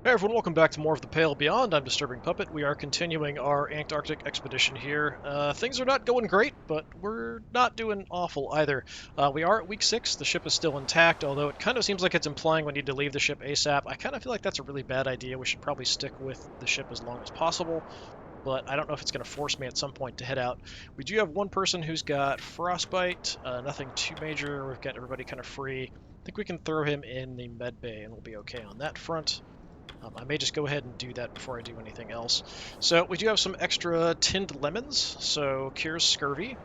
Hey everyone, welcome back to more of the Pale Beyond. I'm DisturbingPuppet. We are continuing our Antarctic expedition here. Things are not going great, but we're not doing awful either. We are at week 6. The ship is still intact, although it kind of seems like it's implying we need to leave the ship ASAP. I kind of feel like that's a really bad idea. We should probably stick with the ship as long as possible, but I don't know if it's going to force me at some point to head out. We do have one person who's got frostbite, nothing too major. We've got everybody kind of free. I think we can throw him in the med bay and we'll be okay on that front. I may just go ahead and do that before I do anything else. So we do have some extra tinned lemons, so cures scurvy.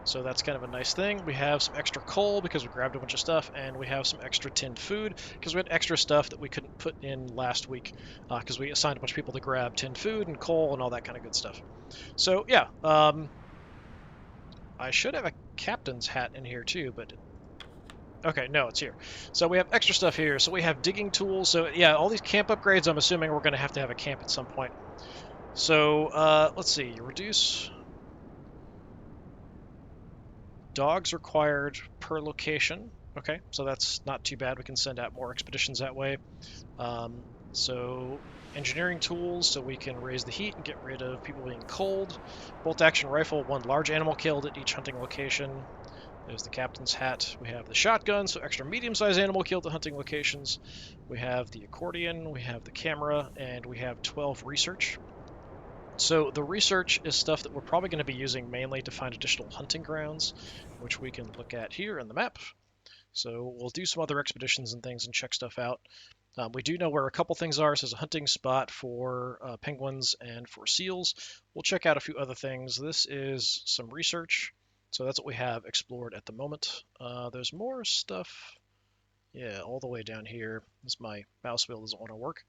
So that's kind of a nice thing. We have some extra coal because we grabbed a bunch of stuff, and we have some extra tinned food because we had extra stuff that we couldn't put in last week because we assigned a bunch of people to grab tinned food and coal and all that kind of good stuff. So yeah, I should have a captain's hat in here too, but okay, no, it's here. So we have extra stuff here. So we have digging tools. So yeah, all these camp upgrades, I'm assuming we're going to have a camp at some point. So let's see, reduce dogs required per location. Okay, so that's not too bad. We can send out more expeditions that way. So engineering tools, so we can raise the heat and get rid of people being cold. Bolt action rifle, one large animal killed at each hunting location. There's the captain's hat. We have the shotgun, so extra medium-sized animal killed at hunting locations. We have the accordion, we have the camera, and we have 12 research. So the research is stuff that we're probably going to be using mainly to find additional hunting grounds, which we can look at here in the map. So we'll do some other expeditions and things and check stuff out. We do know where a couple things are. So there's a hunting spot for penguins and for seals. We'll check out a few other things. This is some research. So that's what we have explored at the moment. There's more stuff, yeah, all the way down here. This my mouse wheel doesn't want to work.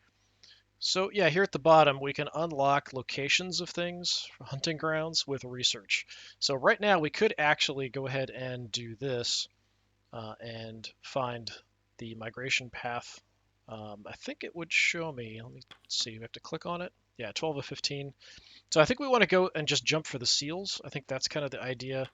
So yeah, here at the bottom we can unlock locations of things, hunting grounds with research. So right now we could actually go ahead and do this and find the migration path. I think it would show me, let me see, we have to click on it. Yeah, 12 of 15. So I think we want to go and just jump for the seals. I think that's kind of the idea.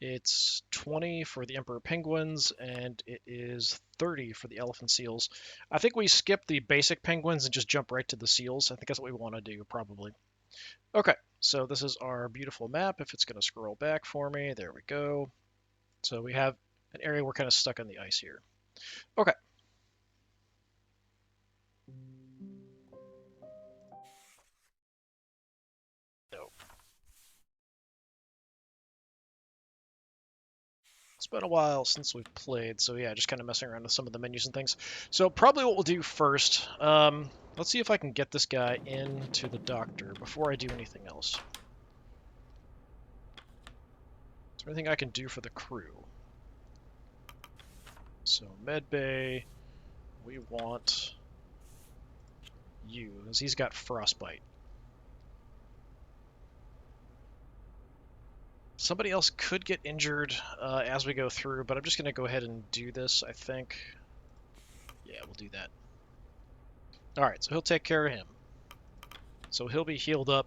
It's 20 for the emperor penguins, and it is 30 for the elephant seals. I think we skip the basic penguins and just jump right to the seals. I think that's what we want to do, probably. Okay, so this is our beautiful map. If it's going to scroll back for me, there we go. So we have an area we're kind of stuck on the ice here. Okay. No. It's been a while since we've played, so yeah, just kind of messing around with some of the menus and things. So probably what we'll do first, let's see if I can get this guy into the doctor before I do anything else. Is there anything I can do for the crew? So medbay, we want you, because he's got frostbite. Somebody else could get injured as we go through, but I'm just going to go ahead and do this, I think. Yeah, we'll do that. Alright, so he'll take care of him. So he'll be healed up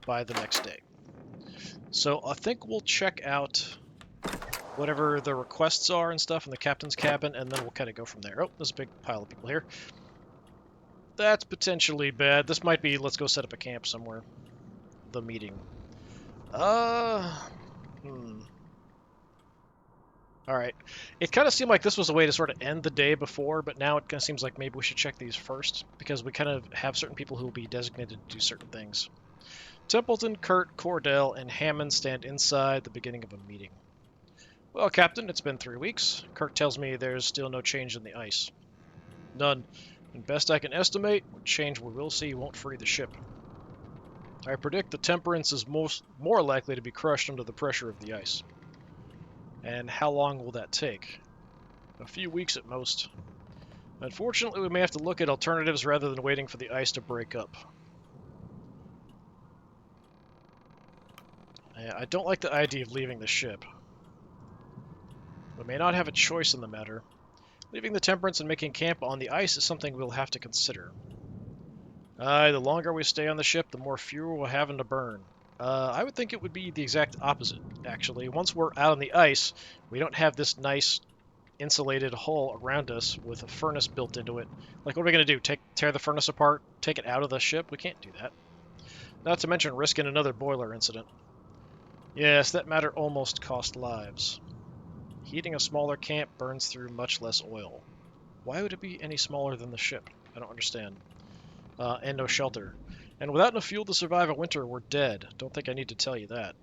by the next day. So I think we'll check out whatever the requests are and stuff in the captain's cabin, and then we'll kind of go from there. Oh, there's a big pile of people here. That's potentially bad. This might be, let's go set up a camp somewhere. The meeting. Alright. It kind of seemed like this was a way to sort of end the day before, but now it kind of seems like maybe we should check these first, because we kind of have certain people who will be designated to do certain things. Templeton, Kurt, Cordell, and Hammond stand inside the beginning of a meeting. Well, Captain, it's been 3 weeks. Kurt tells me there's still no change in the ice. None. And best I can estimate, what change we will see won't free the ship. I predict the Temperance is more likely to be crushed under the pressure of the ice. And how long will that take? A few weeks at most. Unfortunately, we may have to look at alternatives rather than waiting for the ice to break up. I don't like the idea of leaving the ship. We may not have a choice in the matter. Leaving the Temperance and making camp on the ice is something we'll have to consider. The longer we stay on the ship, the more fuel we'll have to burn. I would think it would be the exact opposite, actually. Once we're out on the ice, we don't have this nice insulated hull around us with a furnace built into it. Like, what are we going to do? Tear the furnace apart? Take it out of the ship? We can't do that. Not to mention risking another boiler incident. Yes, that matter almost cost lives. Heating a smaller camp burns through much less oil. Why would it be any smaller than the ship? I don't understand. And no shelter. And without enough fuel to survive a winter, we're dead. Don't think I need to tell you that.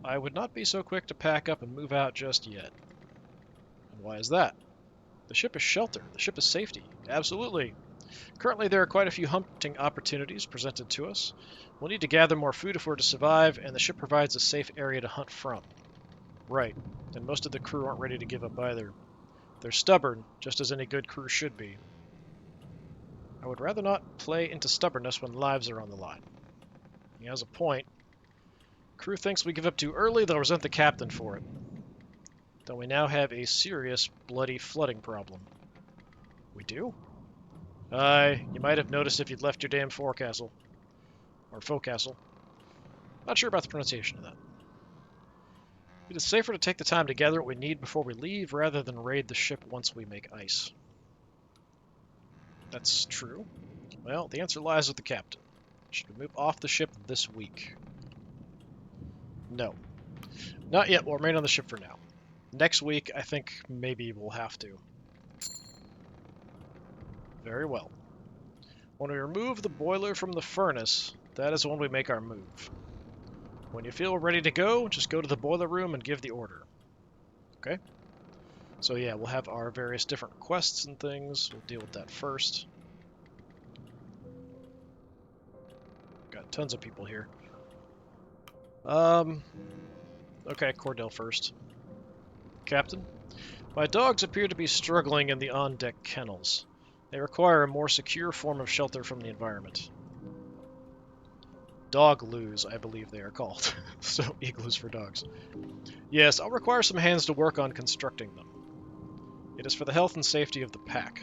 I would not be so quick to pack up and move out just yet. And why is that? The ship is shelter. The ship is safety. Absolutely. Currently, there are quite a few hunting opportunities presented to us. We'll need to gather more food if we're to survive, and the ship provides a safe area to hunt from. Right. And most of the crew aren't ready to give up either. They're stubborn, just as any good crew should be. I would rather not play into stubbornness when lives are on the line. He has a point. Crew thinks we give up too early, they'll resent the captain for it. Though we now have a serious, bloody flooding problem. We do? Aye, you might have noticed if you'd left your damn forecastle. Or forecastle. Not sure about the pronunciation of that. It is safer to take the time to gather what we need before we leave, rather than raid the ship once we make ice. That's true. Well, the answer lies with the captain. Should we move off the ship this week? No. Not yet. We'll remain on the ship for now. Next week, I think maybe we'll have to. Very well. When we remove the boiler from the furnace, that is when we make our move. When you feel ready to go, just go to the boiler room and give the order. Okay? So yeah, we'll have our various different quests and things. We'll deal with that first. Got tons of people here. Okay, Cordell first. Captain, my dogs appear to be struggling in the on-deck kennels. They require a more secure form of shelter from the environment. Dog loos, I believe they are called. So, igloos for dogs. Yes, I'll require some hands to work on constructing them. It is for the health and safety of the pack.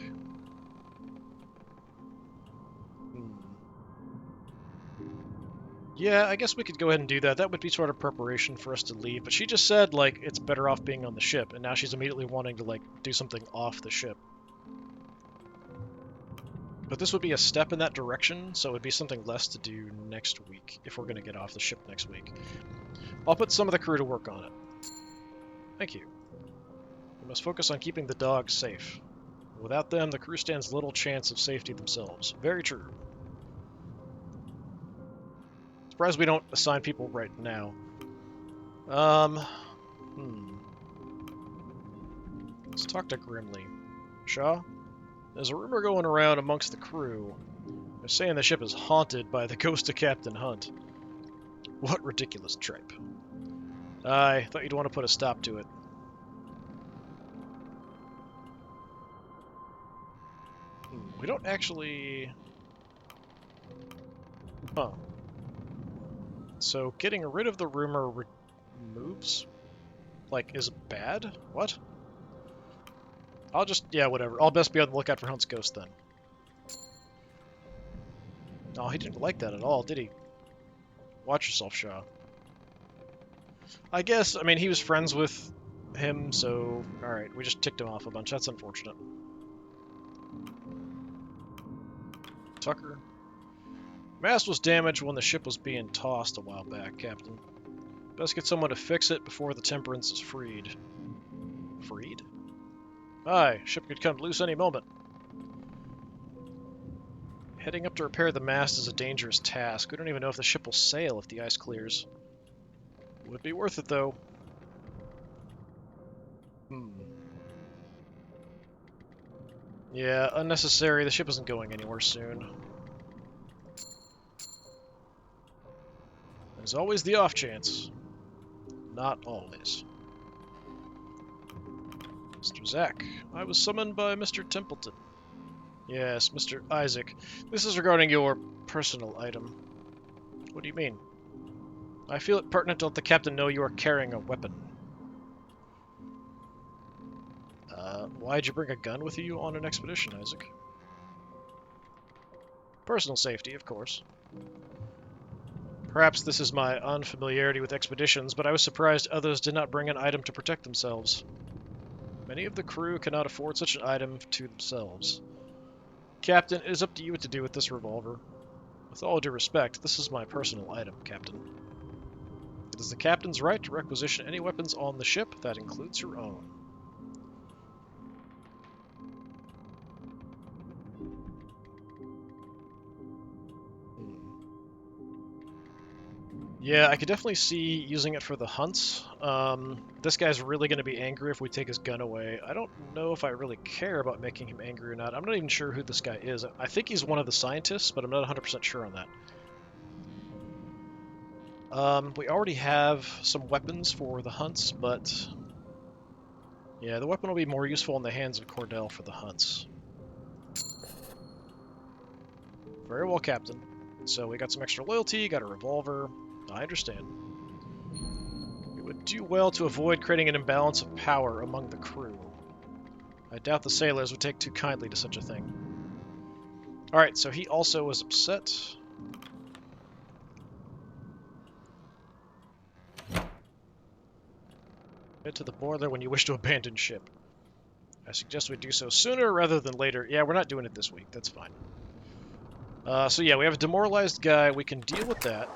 Yeah, I guess we could go ahead and do that. That would be sort of preparation for us to leave. But she just said, like, it's better off being on the ship, and now she's immediately wanting to, like, do something off the ship. But this would be a step in that direction, so it would be something less to do next week, if we're going to get off the ship next week. I'll put some of the crew to work on it. Thank you. We must focus on keeping the dogs safe. Without them, the crew stands little chance of safety themselves. Very true. Surprised we don't assign people right now. Let's talk to Grimly. Shaw? There's a rumor going around amongst the crew. They're saying the ship is haunted by the ghost of Captain Hunt. What ridiculous tripe. I thought you'd want to put a stop to it. We don't actually... Huh. So, getting rid of the rumor removes? Like, is bad? What? I'll just... yeah, whatever. I'll best be on the lookout for Hunt's ghost, then. No, he didn't like that at all, did he? Watch yourself, Shaw. I guess, I mean, he was friends with him, so... Alright, we just ticked him off a bunch. That's unfortunate. Tucker. Mast was damaged when the ship was being tossed a while back, Captain. Best get someone to fix it before the Temperance is freed. Freed? Aye, ship could come loose any moment. Heading up to repair the mast is a dangerous task. We don't even know if the ship will sail if the ice clears. Would be worth it, though. Yeah, unnecessary. The ship isn't going anywhere soon. There's always the off chance. Not always. Mr. Zack, I was summoned by Mr. Templeton. Yes, Mr. Isaac. This is regarding your personal item. What do you mean? I feel it pertinent to let the captain know you are carrying a weapon. Why'd you bring a gun with you on an expedition, Isaac? Personal safety, of course. Perhaps this is my unfamiliarity with expeditions, but I was surprised others did not bring an item to protect themselves. Many of the crew cannot afford such an item to themselves. Captain, it is up to you what to do with this revolver. With all due respect, this is my personal item, Captain. It is the captain's right to requisition any weapons on the ship. That includes your own. Yeah, I could definitely see using it for the hunts. This guy's really going to be angry if we take his gun away. I don't know if I really care about making him angry or not. I'm not even sure who this guy is. I think he's one of the scientists, but I'm not 100% sure on that. We already have some weapons for the hunts, but yeah, the weapon will be more useful in the hands of Cordell for the hunts. Very well, Captain. So we got some extra loyalty, got a revolver. I understand. We would do well to avoid creating an imbalance of power among the crew. I doubt the sailors would take too kindly to such a thing. Alright, so he also was upset. Head to the boiler when you wish to abandon ship. I suggest we do so sooner rather than later. Yeah, we're not doing it this week. That's fine. So yeah, we have a demoralized guy. We can deal with that.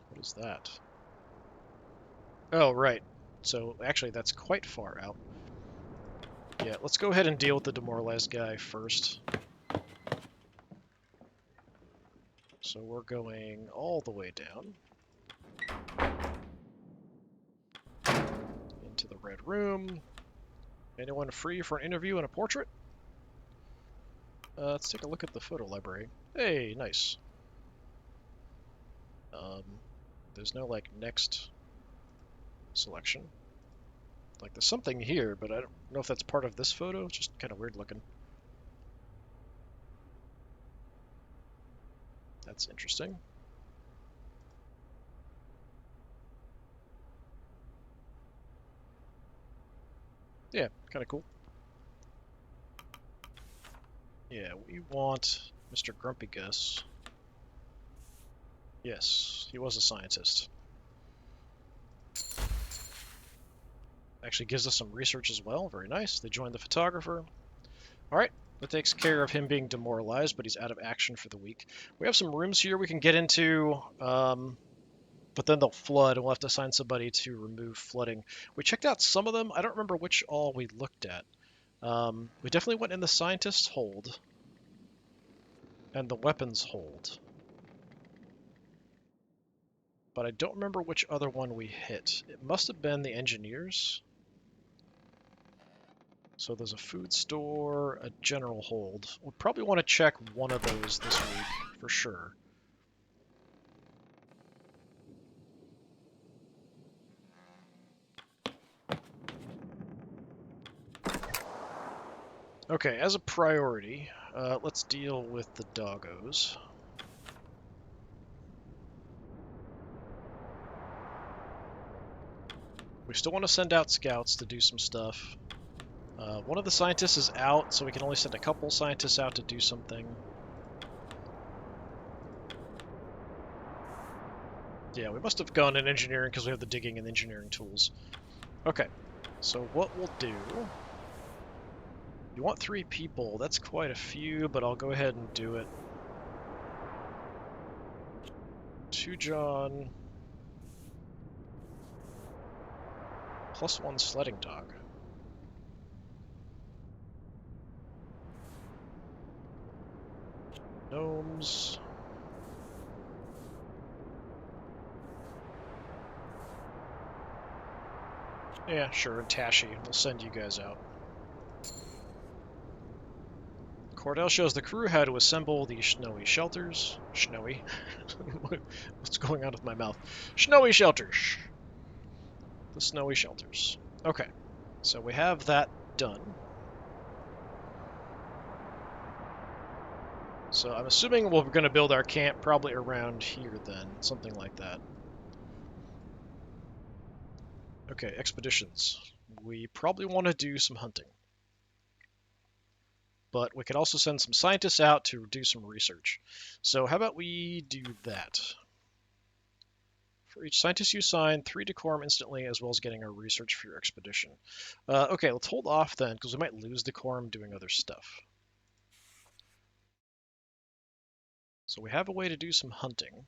What is that? Oh, right. So actually, that's quite far out. Yeah, let's go ahead and deal with the demoralized guy first. So we're going all the way down. Into the red room. Anyone free for an interview and a portrait? Let's take a look at the photo library. Hey, nice. There's no, like, next selection. Like, there's something here, but I don't know if that's part of this photo. It's just kind of weird looking. That's interesting. Yeah, kind of cool. Yeah, we want Mr. Grumpy Gus. Yes, he was a scientist. Actually gives us some research as well. Very nice. They joined the photographer. Alright, that takes care of him being demoralized, but he's out of action for the week. We have some rooms here we can get into, but then they'll flood, and we'll have to assign somebody to remove flooding. We checked out some of them. I don't remember which all we looked at. We definitely went in the scientist's hold and the weapons hold. But I don't remember which other one we hit. It must have been the engineers. So there's a food store, a general hold. We'll probably want to check one of those this week, for sure. Okay, as a priority, let's deal with the doggos. We still want to send out scouts to do some stuff. One of the scientists is out, so we can only send a couple scientists out to do something. Yeah, we must have gone in engineering because we have the digging and engineering tools. Okay, so what we'll do... You want 3 people. That's quite a few, but I'll go ahead and do it. 2 John... +1 sledding dog. Gnomes. Yeah, sure, and Tashi. We'll send you guys out. Cordell shows the crew how to assemble the snowy shelters. Snowy? What's going on with my mouth? Snowy shelters! The snowy shelters. Okay, so we have that done. So I'm assuming we're going to build our camp probably around here then, something like that. Okay, expeditions. We probably want to do some hunting. But we could also send some scientists out to do some research. So how about we do that? For each scientist you assign, 3 decorum instantly, as well as getting our research for your expedition. Okay, let's hold off then, because we might lose decorum doing other stuff. So we have a way to do some hunting.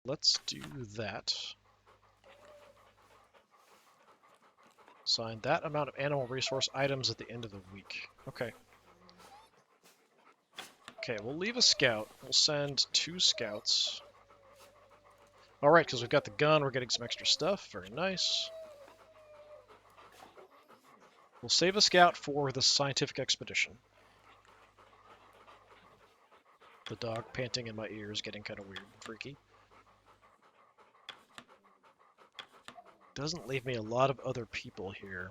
Let's do that. Assign that amount of animal resource items at the end of the week. Okay. Okay, we'll leave a scout. We'll send 2 scouts. Alright, because we've got the gun, we're getting some extra stuff. Very nice. We'll save a scout for the scientific expedition. The dog panting in my ear is getting kind of weird and freaky. Doesn't leave me a lot of other people here.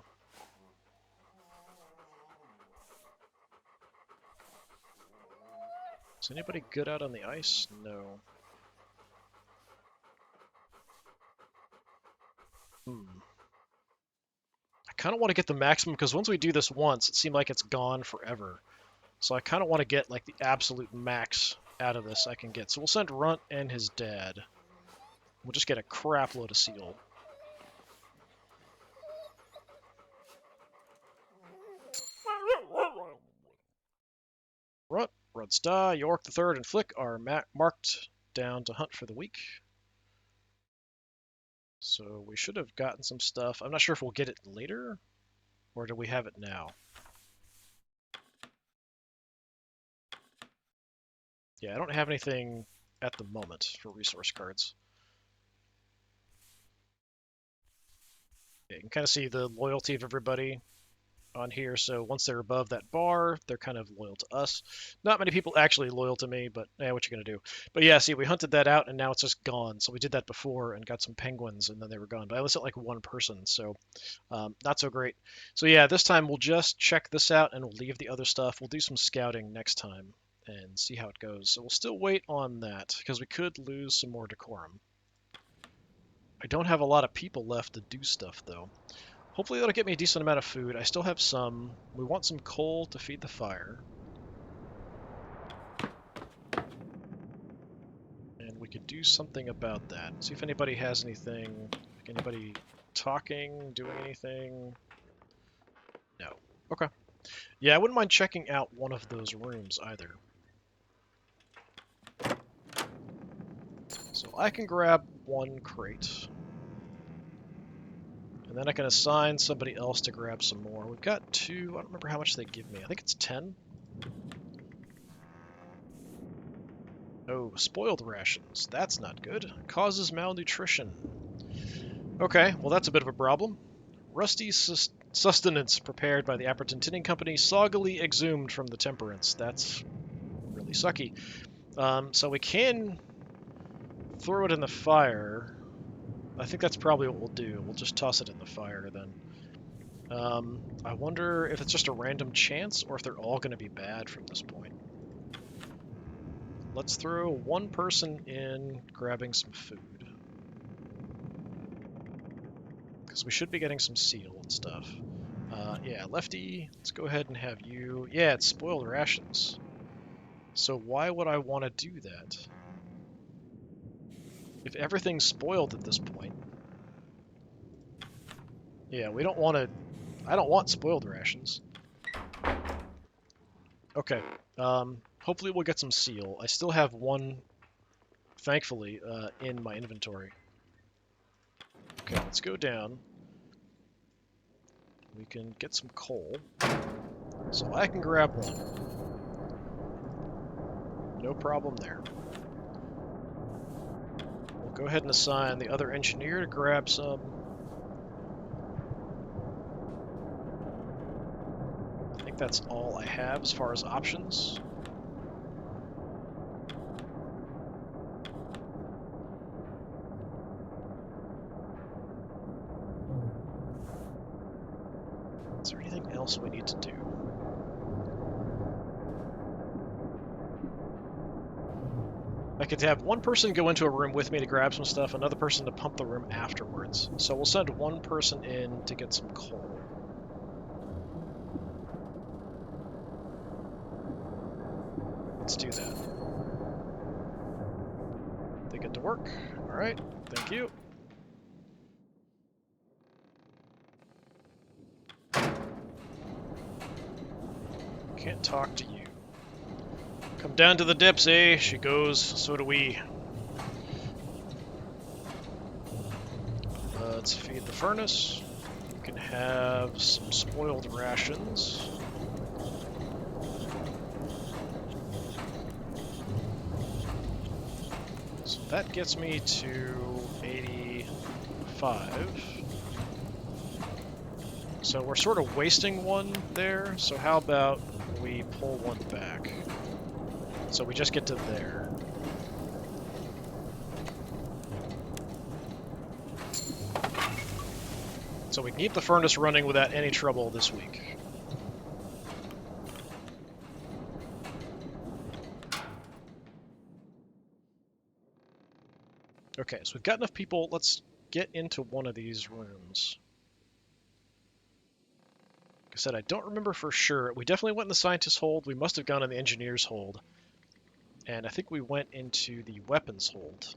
Is anybody good out on the ice? No. I kind of want to get the maximum, because once we do this once, it seemed like it's gone forever. So I kind of want to get like the absolute max out of this I can get. So we'll send Runt and his dad. We'll just get a crap load of seal. Runt's Da, York the Third, and Flick are marked down to hunt for the week. So we should have gotten some stuff. I'm not sure if we'll get it later, or do we have it now? Yeah, I don't have anything at the moment for resource cards. Yeah, you can kind of see the loyalty of everybody on here. So once they're above that bar, they're kind of loyal to us. Not many people actually loyal to me, but what you gonna do? But yeah, see, we hunted that out and now it's just gone. So we did that before and got some penguins and then they were gone. But I was at like 1 person, so not so great. So yeah, this time we'll just check this out and we'll leave the other stuff. We'll do some scouting next time and see how it goes. So we'll still wait on that because we could lose some more decorum. I don't have a lot of people left to do stuff though. Hopefully that'll get me a decent amount of food. I still have some. We want some coal to feed the fire. And we could do something about that. See if anybody has anything. Like anybody talking, doing anything? No. Okay. Yeah, I wouldn't mind checking out one of those rooms either. So I can grab 1 crate. And then I can assign somebody else to grab some more. We've got 2. I don't remember how much they give me. I think it's 10. Oh, spoiled rations. That's not good. Causes malnutrition. Okay, well that's a bit of a problem. Rusty sustenance prepared by the Apperton Tinning Company, soggily exhumed from the Temperance. That's really sucky. So we can throw it in the fire. I think that's probably what we'll do. We'll just toss it in the fire then. I wonder if it's just a random chance or if they're all going to be bad from this point. Let's throw 1 person in grabbing some food. Because we should be getting some seal and stuff. Yeah, Lefty, let's go ahead and have you... Yeah, it's spoiled rations. So why would I want to do that? If everything's spoiled at this point... Yeah, we don't want to... I don't want spoiled rations. Okay, hopefully we'll get some seal. I still have 1, thankfully, in my inventory. Okay, let's go down. We can get some coal. So I can grab 1. No problem there. We'll go ahead and assign the other engineer to grab some. I think that's all I have as far as options. Is there anything else we need to do? I could have 1 person go into a room with me to grab some stuff, another person to pump the room afterwards. So we'll send 1 person in to get some coal. Let's do that. The get to work. All right, thank you. Can't talk to you. Come down to the dips, eh? She goes, so do we. Let's feed the furnace. You can have some spoiled rations. So that gets me to 85. So we're sort of wasting one there, so how about we pull one back? So we just get to there. So we can keep the furnace running without any trouble this week. Okay, so we've got enough people. Let's get into one of these rooms. Like I said, I don't remember for sure. We definitely went in the scientist's hold. We must have gone in the engineer's hold. And I think we went into the weapons hold.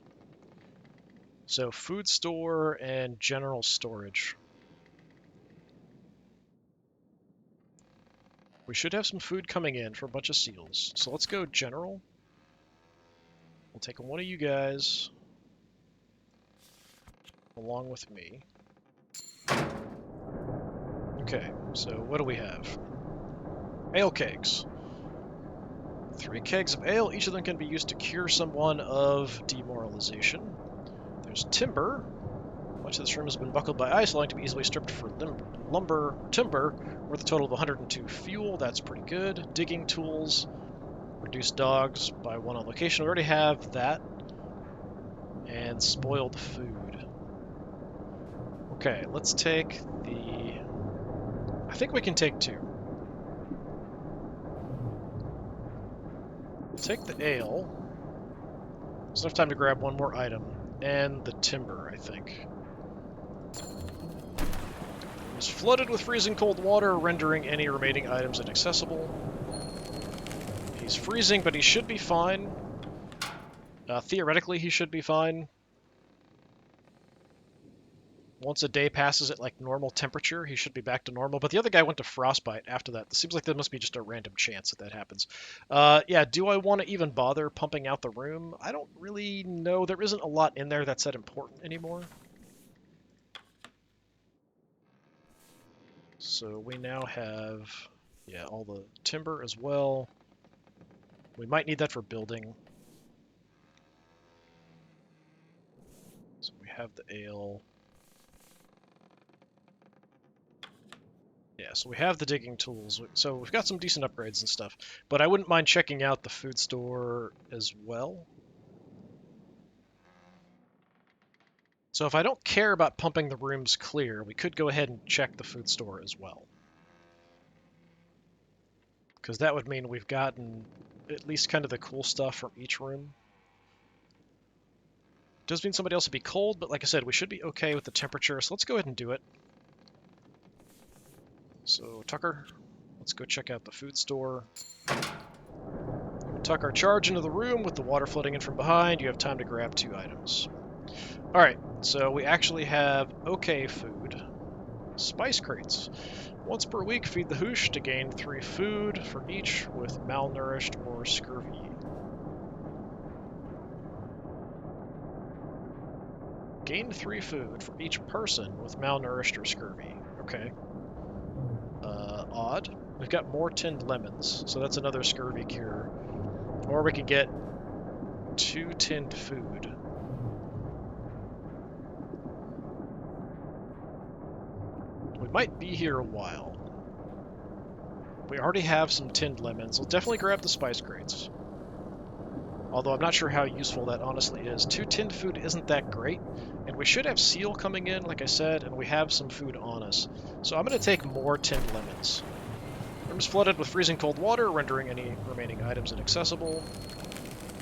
So food store and general storage. We should have some food coming in for a bunch of seals. So let's go general. We'll take one of you guys along with me. Okay, so what do we have? Ale kegs. 3 kegs of ale. Each of them can be used to cure someone of demoralization. There's timber. Much of this room has been buckled by ice, allowing to be easily stripped for timber, worth a total of 102 fuel. That's pretty good. Digging tools. Reduce dogs by 1 on location. We already have that. And spoiled food. Okay, let's take the... I think we can take 2. We'll take the ale. There's enough time to grab 1 more item. And the timber, I think. It's flooded with freezing cold water, rendering any remaining items inaccessible. He's freezing, but he should be fine. Theoretically, he should be fine. Once a day passes at like normal temperature, he should be back to normal. But the other guy went to frostbite after that. It seems like there must be just a random chance that happens. Yeah, do I want to even bother pumping out the room? I don't really know. There isn't a lot in there that's that important anymore. So we now have, yeah, all the timber as well. We might need that for building. So we have the ale. Yeah, so we have the digging tools. So we've got some decent upgrades and stuff. But I wouldn't mind checking out the food store as well. So if I don't care about pumping the rooms clear, we could go ahead and check the food store as well. Because that would mean we've gotten at least kind of the cool stuff from each room. Does mean somebody else would be cold, but like I said, we should be okay with the temperature, so let's go ahead and do it. So, Tucker, let's go check out the food store. You tuck our charge into the room with the water flooding in from behind. You have time to grab 2 items. Alright, so we actually have okay food. Spice crates. Once per week, feed the hoosh to gain 3 food for each with malnourished or scurvy. Gain 3 food for each person with malnourished or scurvy. Okay. Odd. We've got more tinned lemons, so that's another scurvy cure. Or we could get 2 tinned food. We might be here a while. We already have some tinned lemons. We'll definitely grab the spice crates. Although I'm not sure how useful that honestly is. 2 tinned food isn't that great. And we should have seal coming in, like I said, and we have some food on us. So I'm going to take more tinned lemons. Room is flooded with freezing cold water, rendering any remaining items inaccessible.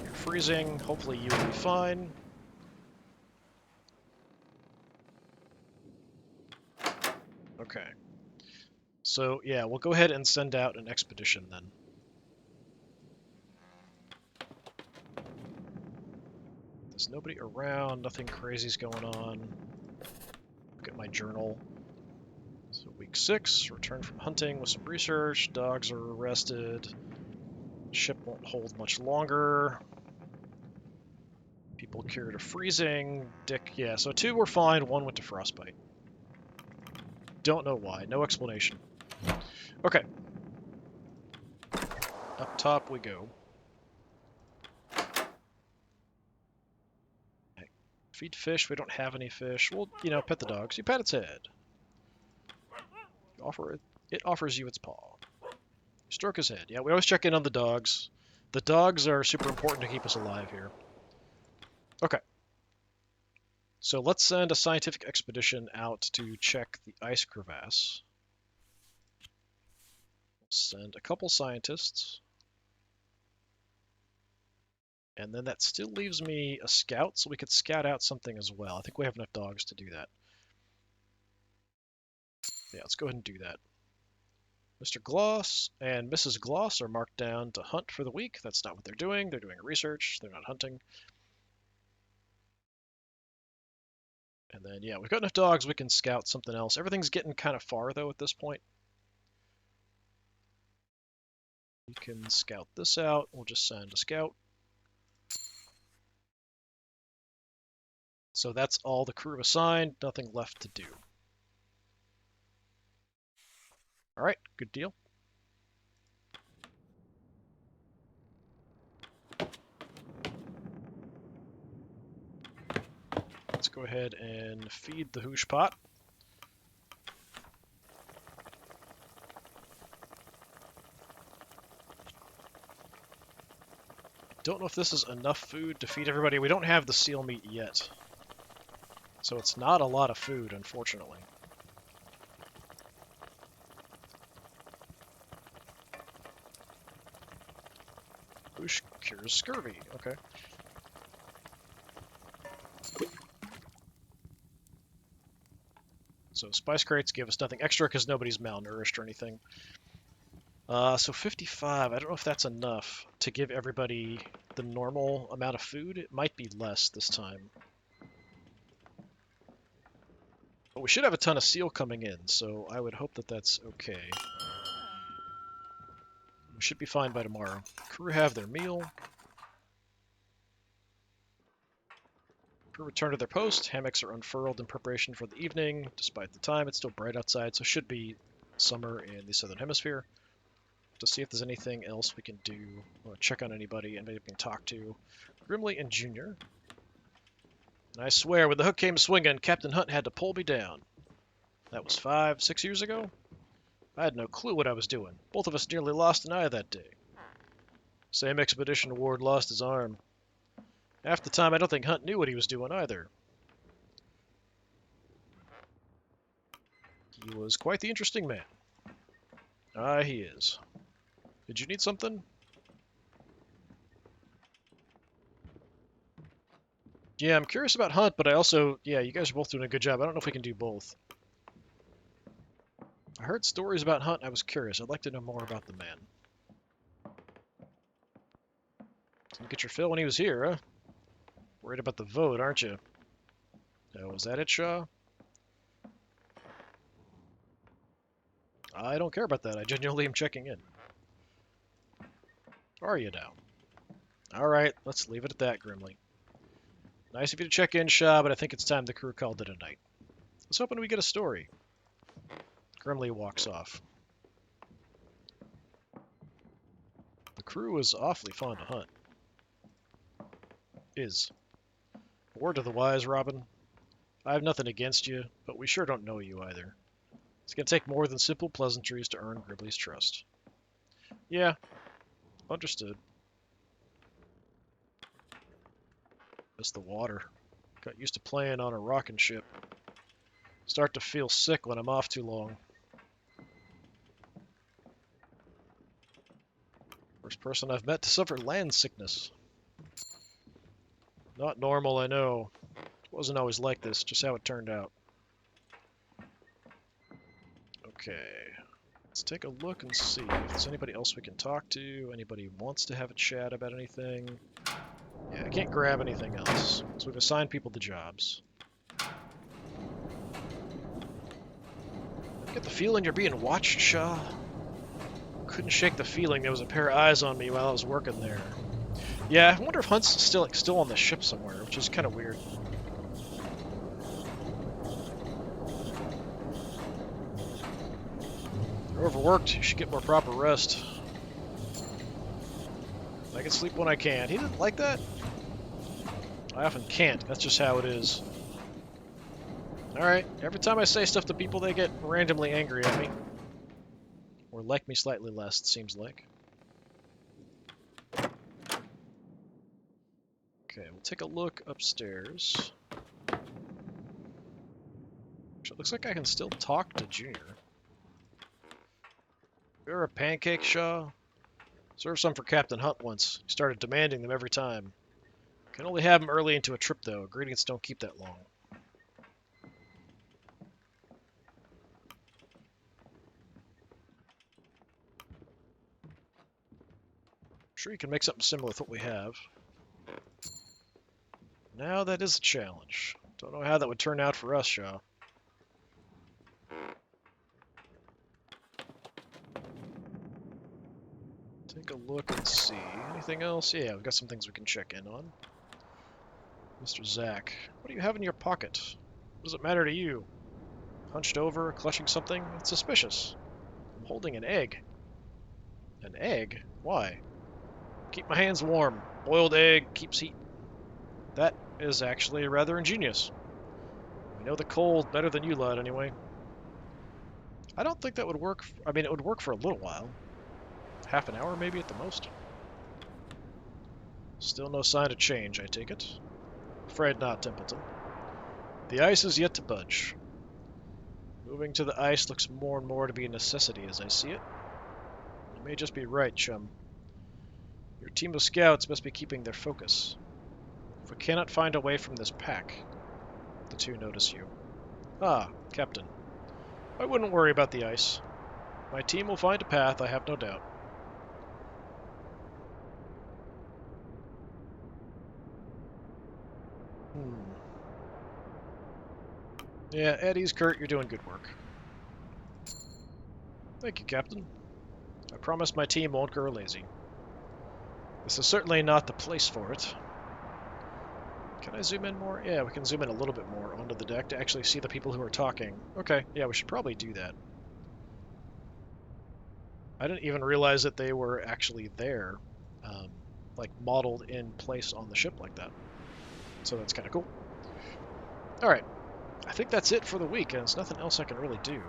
You're freezing. Hopefully you will be fine. Okay. So, yeah, we'll go ahead and send out an expedition then. This nobody around, nothing crazy's going on. Look at my journal. So week 6, return from hunting with some research. Dogs are arrested. Ship won't hold much longer. People cured of freezing. Dick, yeah, so 2 were fine, 1 went to frostbite. Don't know why, no explanation. Okay. Up top we go. Okay. Feed fish, we don't have any fish. Well, you know, pet the dogs. You pat its head. You offer it, it offers you its paw. You stroke his head. Yeah, we always check in on the dogs. The dogs are super important to keep us alive here. Okay. So let's send a scientific expedition out to check the ice crevasse. Send a couple scientists. And then that still leaves me a scout, so we could scout out something as well. I think we have enough dogs to do that. Yeah, let's go ahead and do that. Mr. Gloss and Mrs. Gloss are marked down to hunt for the week. That's not what they're doing. They're doing research. They're not hunting. And then, yeah, we've got enough dogs. We can scout something else. Everything's getting kind of far, though, at this point. We can scout this out. We'll just send a scout. So that's all the crew assigned. Nothing left to do. All right, good deal. Let's go ahead and feed the hoosh pot. Don't know if this is enough food to feed everybody. We don't have the seal meat yet. So it's not a lot of food, unfortunately. Hoosh cures scurvy. Okay. So spice crates give us nothing extra because nobody's malnourished or anything. So 55, I don't know if that's enough to give everybody the normal amount of food. It might be less this time. But we should have a ton of seal coming in, so I would hope that that's okay. We should be fine by tomorrow. Crew have their meal. Crew return to their post. Hammocks are unfurled in preparation for the evening. Despite the time, it's still bright outside, so it should be summer in the southern hemisphere. To see if there's anything else we can do. Check on anybody we can talk to. Grimley and Junior. And I swear, when the hook came swinging, Captain Hunt had to pull me down. That was 5, 6 years ago? I had no clue what I was doing. Both of us nearly lost an eye that day. Same expedition Ward lost his arm. Half the time, I don't think Hunt knew what he was doing either. He was quite the interesting man. Ah, he is. Did you need something? Yeah, I'm curious about Hunt, but I also... Yeah, you guys are both doing a good job. I don't know if we can do both. I heard stories about Hunt, and I was curious. I'd like to know more about the man. Didn't get your fill when he was here, huh? Worried about the vote, aren't you? Oh, was that it, Shaw? I don't care about that. I genuinely am checking in. Are you now? Alright, let's leave it at that, Grimly. Nice of you to check in, Shaw, but I think it's time the crew called it a night. I was hoping we get a story. Grimly walks off. The crew is awfully fond of Hunt. Is. A word to the wise, Robin. I have nothing against you, but we sure don't know you either. It's going to take more than simple pleasantries to earn Gribley's trust. Yeah, understood. Miss the water. Got used to playing on a rocking ship. Start to feel sick when I'm off too long. First person I've met to suffer land sickness. Not normal, I know. It wasn't always like this, just how it turned out. Okay. Let's take a look and see if there's anybody else we can talk to. Anybody wants to have a chat about anything. Yeah, I can't grab anything else. So we've assigned people the jobs. Get the feeling you're being watched, Shaw. Couldn't shake the feeling there was a pair of eyes on me while I was working there. Yeah, I wonder if Hunt's still on the ship somewhere, which is kind of weird. You're overworked. You should get more proper rest. I can sleep when I can. He didn't like that? I often can't. That's just how it is. Alright, every time I say stuff to people, they get randomly angry at me. Or like me slightly less, it seems like. Okay, we'll take a look upstairs. It looks like I can still talk to Junior. You're a pancake, Shaw? Served some for Captain Hunt once. He started demanding them every time. Can only have them early into a trip, though. Ingredients don't keep that long. Sure, you can make something similar with what we have. Now that is a challenge. Don't know how that would turn out for us, Shaw. Take a look and see. Anything else? Yeah, we've got some things we can check in on. Mr. Zack, what do you have in your pocket? What does it matter to you? Hunched over, clutching something? It's suspicious. I'm holding an egg. An egg? Why? Keep my hands warm. Boiled egg keeps heat. That is actually rather ingenious. We know the cold better than you lot, anyway. I don't think that would work. I mean, it would work for a little while. Half an hour, maybe, at the most. Still no sign of change, I take it. Afraid not, Templeton. The ice is yet to budge. Moving to the ice looks more and more to be a necessity as I see it. You may just be right, chum. Your team of scouts must be keeping their focus. If we cannot find a way from this pack, the two notice you. Ah, Captain. I wouldn't worry about the ice. My team will find a path, I have no doubt. Yeah, Eddie's Kurt, you're doing good work. Thank you, Captain. I promise my team won't grow lazy. This is certainly not the place for it. Can I zoom in more? Yeah, we can zoom in a little bit more onto the deck to actually see the people who are talking. Okay, yeah, we should probably do that. I didn't even realize that they were actually there, like modeled in place on the ship like that. So that's kind of cool. All right, I think that's it for the week, and there's nothing else I can really do.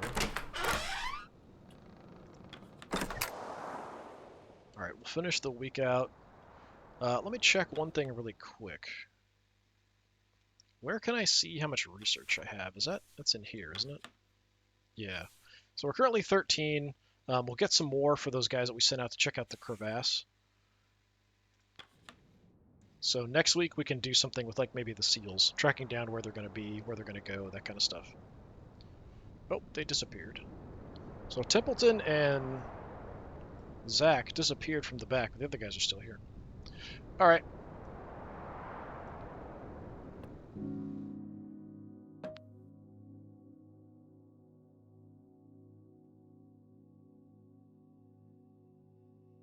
All right, we'll finish the week out. Let me check one thing really quick. Where can I see how much research I have? That's in here, isn't it? Yeah. So we're currently 13. We'll get some more for those guys that we sent out to check out the crevasse. So next week we can do something with like maybe the seals, tracking down where they're going to be, where they're going to go, that kind of stuff. Oh, they disappeared. So Templeton and Zack disappeared from the back, but the other guys are still here. All right.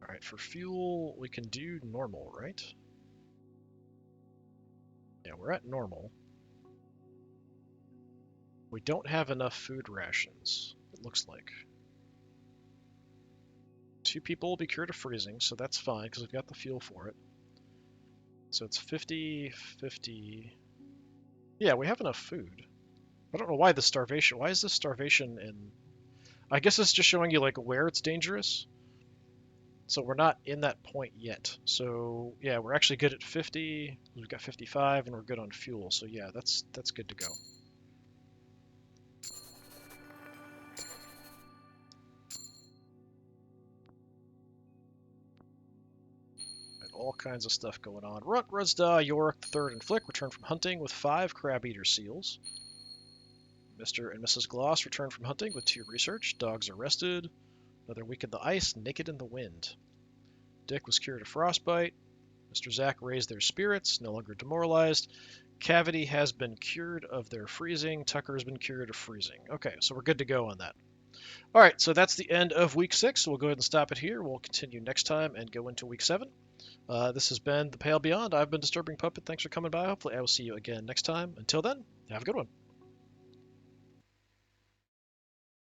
All right, for fuel, we can do normal, right? Yeah, we're at normal. We don't have enough food rations, it looks like. 2 people will be cured of freezing, so that's fine because we've got the fuel for it. So it's 50, 50. Yeah, we have enough food. I don't know why the starvation. Why is this starvation in... I guess it's just showing you like where it's dangerous. So we're not in that point yet. So yeah, we're actually good at 50. We've got 55 and we're good on fuel. So yeah, that's good to go. All kinds of stuff going on. Runt, Ruzda, Yorick, the Third, and Flick return from hunting with 5 crab-eater seals. Mr. and Mrs. Gloss return from hunting with 2 research. Dogs are rested. Another week in the ice, naked in the wind. Dick was cured of frostbite. Mr. Zach raised their spirits, no longer demoralized. Cavity has been cured of their freezing. Tucker has been cured of freezing. Okay, so we're good to go on that. All right, so that's the end of week 6. So we'll go ahead and stop it here. We'll continue next time and go into week 7. This has been The Pale Beyond. I've been Disturbing Puppet. Thanks for coming by. Hopefully I will see you again next time. Until then, have a good one.